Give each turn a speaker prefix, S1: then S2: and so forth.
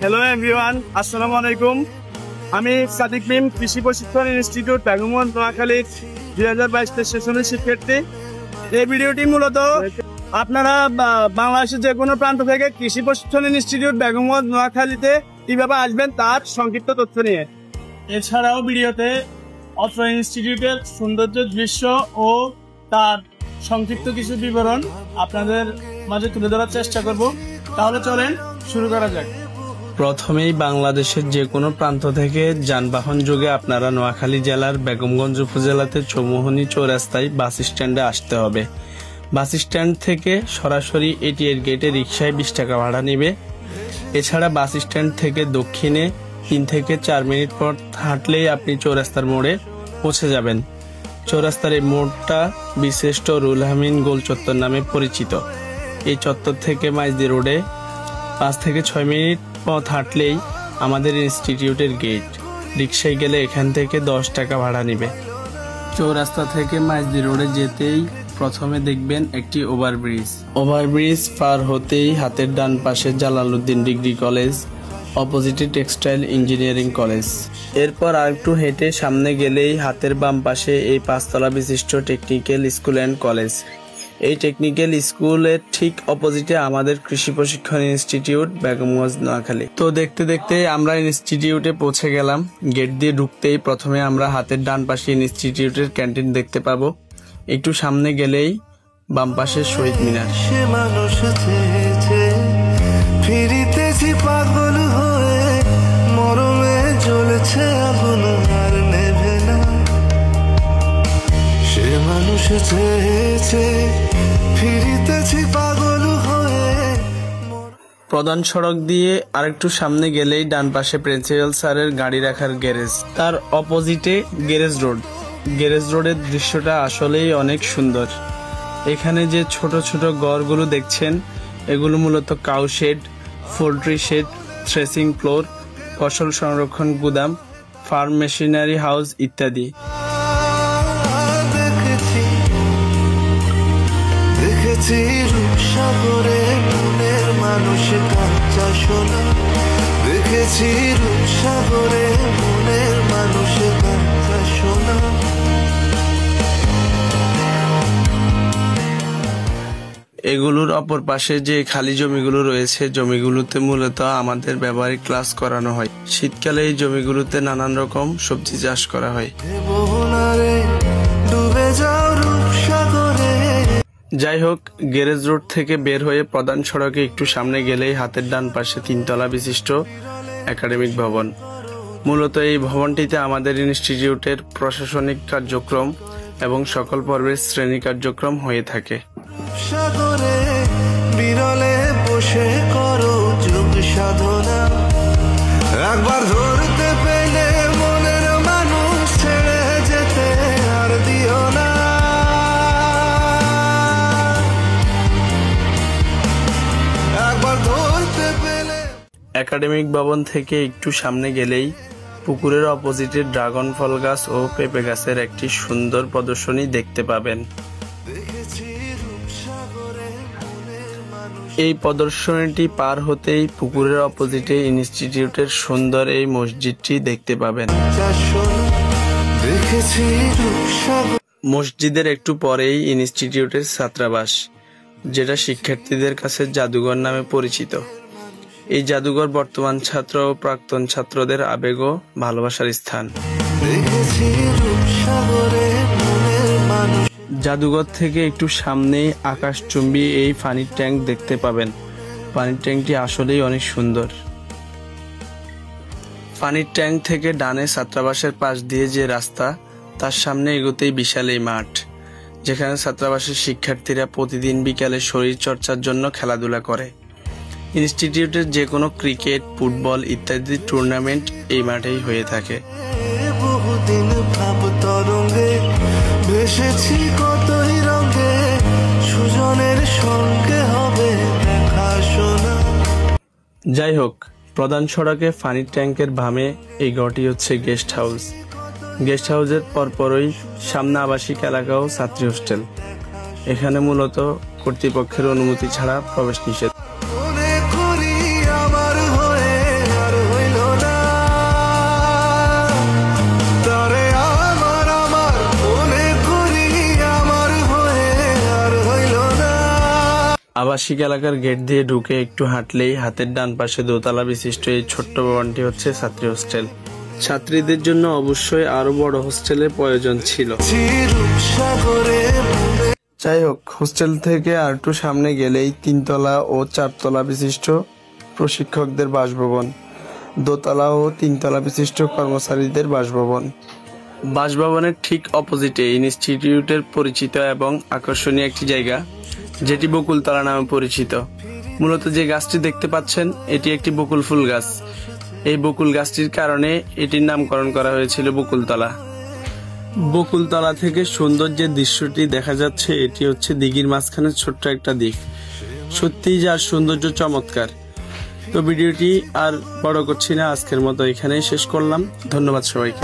S1: Hello everyone, আসসালামু আলাইকুম। আমি সাদিক মিম, কৃষি প্রশিক্ষণ ইনস্টিটিউট বেগমগঞ্জ নোয়াখালীর 2022 সেশনের শিক্ষার্থী। এই ভিডিওটি মূলত আপনারা বাংলাদেশের যে কোনো প্রান্ত থেকে কৃষি প্রশিক্ষণ ইনস্টিটিউট বেগমগঞ্জ নোয়াখালীতে কিভাবে আসবেন তার সংক্ষিপ্ত তথ্য নিয়ে। এছাড়াও ভিডিওতে অত্র ইনস্টিটিউটের সৌন্দর্য দৃশ্য ও তার সংক্ষিপ্ত কিছু বিবরণ আপনাদের মাঝে তুলে ধরার চেষ্টা করব। তাহলে চলেন শুরু করা যাক।
S2: প্রথমেই বাংলাদেশের যে কোনো প্রান্ত থেকে যানবাহন যোগে আপনারা নোয়াখালী জেলার বেগমগঞ্জ উপজেলাতে চৌমুহনী চৌরাস্তায় বাস স্ট্যান্ডে আসতে হবে। বাস স্ট্যান্ড থেকে সরাসরি এটিএর গেটে রিকশায় 20 টাকা ভাড়া নেবে। এছাড়া বাস স্ট্যান্ড থেকে দক্ষিণে 3 থেকে 4 মিনিট পর হাঁটলেই আপনি চৌরাস্তার মোড়ে পৌঁছে যাবেন। চৌরাস্তার এই মোড়টা বীরশ্রেষ্ঠ রুহুল আমিন গোল চত্বর নামে পরিচিত। এই চত্বর থেকে মাইজদি রোডে 5 থেকে 6 মিনিট পথ হাঁটলেই আমাদের ইনস্টিটিউটের গেট। রিকশায় গেলে এখান থেকে 10 টাকা ভাড়া নেবে। চৌরাস্তা থেকে মাইজদি রোডে যেতেই প্রথমে দেখবেন একটি ওভারব্রিজ। ওভারব্রিজ পার হতেই হাতের ডান পাশে জালালউদ্দিন ডিগ্রি কলেজ, অপোজিটে টেক্সটাইল ইঞ্জিনিয়ারিং কলেজ। এরপর আরেকটু হেঁটে সামনে গেলেই হাতের বাম পাশে এই 5 তলা বিশিষ্ট টেকনিক্যাল স্কুল অ্যান্ড কলেজ। এই টেকনিক্যাল স্কুলের ঠিক অপোজিটে আমাদের কৃষি প্রশিক্ষণ ইনস্টিটিউট বেগমগঞ্জ নোয়াখালী। তো দেখতে দেখতে আমরা ইনস্টিটিউটে পৌঁছে গেলাম। গেট দিয়ে ঢুকতেই প্রথমে আমরা হাতের ডান পাশে ইনস্টিটিউটের ক্যান্টিন দেখতে পাবো। একটু সামনে গেলেই বাম পাশে শহীদ মিনার।
S3: সে মানুষ চেয়েছে ফিরিতেছি পাগল হয়ে, মরমে জ্বলেছে আগুন আর নেভে না। সে মানুষ চেয়েছে ফিরিতেছি পাগল হয়ে।
S2: প্রধান সড়ক দিয়ে আরেকটু সামনে গেলেই ডান পাশে প্রিন্সিপাল স্যারের গাড়ি রাখার গ্যারেজ, তার অপোজিটে গ্যারেজ রোড। গ্যারেজ রোডের দৃশ্যটা আসলেই অনেক সুন্দর। এখানে যে ছোট ছোট ঘরগুলো দেখছেন এগুলো মূলত cow shed, poultry shed, threshing floor, ফসল সংরক্ষণ গুদাম, ফার্ম মেশিনারি হাউস ইত্যাদি।
S3: দেখেছি রূপসাগরে মনের মানুষ কাঁচা সোনা, দেখেছি রূপসাগরে মনের মানুষ কাঁচা সোনা।
S2: এগুলোর অপর পাশে যে খালি জমিগুলো রয়েছে, জমিগুলোতে মূলত আমাদের ব্যবহারিক ক্লাস করানো হয়। শীতকালে এই জমিগুলোতে নানান রকম সবজি চাষ করা হয়। যাই হোক, গ্যারেজ রোড থেকে বের হয়ে প্রধান সড়কে একটু সামনে গেলেই হাতের ডান পাশে 3 তলা বিশিষ্ট একাডেমিক ভবন। মূলত এই ভবনটিতে আমাদের ইনস্টিটিউটের প্রশাসনিক কার্যক্রম এবং সকল পর্বের শ্রেণী কার্যক্রম হয়ে থাকে।
S3: সাগরে বিরলে বসে করো যোগ সাধনা, একবার ধরতে পেলে মনের মানুষ ছেড়ে যেতে আর দিও না। একবার ধরতে পেলে।
S2: একাডেমিক ভবন থেকে একটু সামনে গেলেই পুকুরের অপোজিটে ড্রাগন ফল গাছ ও পেঁপে গাছের একটি সুন্দর প্রদর্শনী দেখতে পাবেন। এই প্রদর্শনীটি পার হতেই পুকুরের অপোজিটে ইনস্টিটিউটের সুন্দর এই মসজিদটি দেখতে পাবেন। মসজিদের একটু পরেই ইনস্টিটিউটের ছাত্রাবাস, যেটা শিক্ষার্থীদের কাছে জাদুঘর নামে পরিচিত। এই জাদুঘর বর্তমান ছাত্র ও প্রাক্তন ছাত্রদের আবেগ ও ভালোবাসার স্থান। জাদুঘর থেকে একটু সামনেই আকাশচুম্বী এই পানির ট্যাঙ্ক দেখতে পাবেন। পানির ট্যাঙ্কটি আসলেই অনেক সুন্দর। পানির ট্যাঙ্ক থেকে ডানে ছাত্রাবাসের পাশ দিয়ে যে রাস্তা, তার সামনে এগোতেই বিশাল এই মাঠ, যেখানে ছাত্রাবাসের শিক্ষার্থীরা প্রতিদিন বিকালে শরীর চর্চার জন্য খেলাধুলা করে। ইনস্টিটিউটের যে কোনো ক্রিকেট, ফুটবল ইত্যাদি টুর্নামেন্ট এই মাঠেই হয়ে থাকে।
S3: বহুদিন ভাব তরঙ্গে ভেসেছি কতই রঙে, সুজনের সঙ্গে হবে দেখা শোনা।
S2: যাই হোক, প্রধান সড়কে পানির ট্যাঙ্কের বামে এই ঘরটি হচ্ছে গেস্ট হাউস। গেস্ট হাউসের পরপরই সামনে আবাসিক এলাকা ও ছাত্রী হোস্টেল। এখানে মূলত কর্তৃপক্ষের অনুমতি ছাড়া প্রবেশ নিষেধ। আবাসিক এলাকার গেট দিয়ে ঢুকে একটু হাঁটলেই হাতের ডান পাশে দোতলা বিশিষ্ট এই ছোট্ট ভবনটি হচ্ছে ছাত্রী হোস্টেল। ছাত্রীদের জন্য অবশ্যই আরো বড় হোস্টেলের প্রয়োজন ছিল। যাই হোক, হোস্টেল থেকে আর একটু সামনে গেলেই 3 তলা ও 4 তলা বিশিষ্ট প্রশিক্ষকদের বাসভবন, দোতলা ও 3 তলা বিশিষ্ট কর্মচারীদের বাসভবন। বাসভবনের ঠিক অপোজিটে ইনস্টিটিউটের পরিচিত এবং আকর্ষণীয় একটি জায়গা, যেটি বকুলতলা নামে পরিচিত। মূলত যে গাছটি দেখতে পাচ্ছেন, এটি একটি বকুল ফুল গাছ। এই বকুল গাছটির কারণে এটির নামকরণ করা হয়েছিল বকুলতলা। বকুলতলা থেকে সুন্দর যে দৃশ্যটি দেখা যাচ্ছে, এটি হচ্ছে দিঘির মাঝখানে ছোট্ট একটা দ্বীপ। সত্যিই যার সৌন্দর্য চমৎকার। তো ভিডিওটি আর বড় করছি না, আজকের মতো এখানেই শেষ করলাম। ধন্যবাদ সবাইকে।